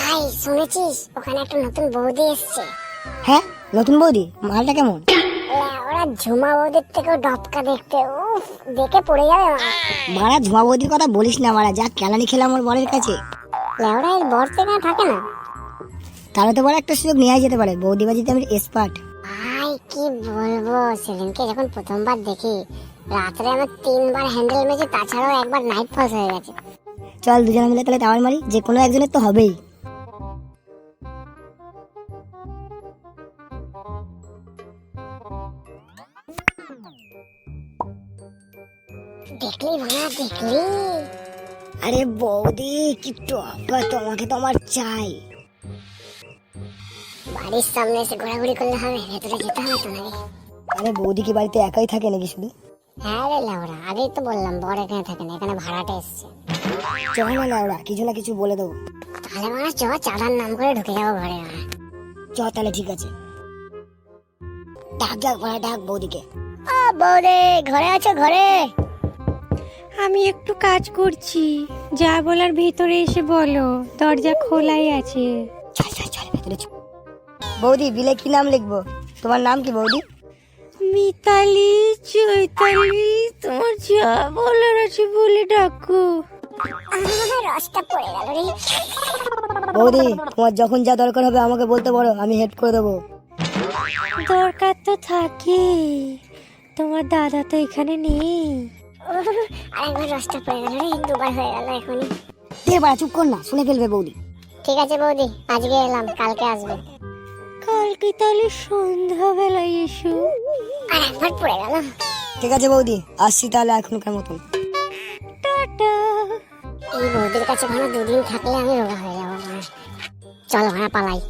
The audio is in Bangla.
ভাই শুনেছিস ওখানে একটা নতুন বৌদি এসছে? হ্যাঁ, নতুন বৌদি? মালটা কেমন? ওরা ঝুমা বৌদির থেকেও ডপকা দেখতে, উফ দেখে পড়ে যাবে আমার। মারা ঝুমা বৌদির কথা বলিস না মারা, যা কেলানি খেলাম ওর বরের কাছে। লেওরা এর বর থেকে থাকে না। তাহলে তো বড় একটা সুযোগ নেওয়া যেতে পারে, বৌদিবাজিতে আমি এক্সপার্ট। ভাই কি বলবো, সেদিনকে যখন প্রথমবার দেখি রাত্রে আমার 3বার হ্যান্ডেল মেজে, তাছাড়াও একবার নাইট ফলস হয়ে গেছে। চল দুজনে মিলে তাহলে টাওয়ার মারি, যে কোনো একজনের তো হবেই। দেখলি ভাঙা দেখলি? আরে বৌদি কি টপকা, তোমাকে তো আমার চাই। বাড়ির সামনে এসে ঘোরাঘুরি করলে হবে, ভেতরে যেতে হবে তো নাকি? আরে বৌদি কি বাড়িতে একাই থাকে নাকি শুধু? হ্যাঁ রে লেওরা, আগেই তো বললাম বর এখানে থাকে না, এখানে ভাড়াটে এসছে। চল না ওরা কিছু না কিছু বলে দেবো। তাহলে মানে চ, চাঁদার নাম করে ঢুকে যাবো ঘরে। চ তাহলে ঠিক আছে, ডাক ডাক ভাড়া ডাক বৌদিকে। বৌদি ঘরে আছো? ঘরে আমি একটু কাজ করছি, যা বলার ভেতরে এসে বলো, দরজা খোলাই আছে। চল চল চল ভেতরে চল। বৌদি বিলে কি নাম লিখবো? তোমার নাম কি বৌদি? মিতালি, চৈতালি, তোমার যা বলার আছে বলে ডাকো। আমার রসটা পড়ে গেল রে। বৌদি তোমার যখন যা দরকার হবে আমাকে বলতে পারো, আমি হেল্প করে দেবো। দরকার তো থাকে, তোমার দাদা তো এখানে নেই। আরেকবার রসটা পড়ে গেল রে, 2বার হয়ে গেল এখনই। দে বাড়া, চুপ কর না, শুনে ফেলবে বৌদি। ঠিক আছে বৌদি, আজকে এলাম, কালকে আসবে। কালকে তাহলে সন্ধ্যাবেলায় এসো। আর একবার পড়ে গেল। ঠিক আছে বৌদি, আসছি তাহলে এখনকার মতন। টাটা। এই বৌদির কাছে ভাড়া 2 দিন থাকলে আমি রোগা হয়ে যাবো। চলো ভাড়া পালাই।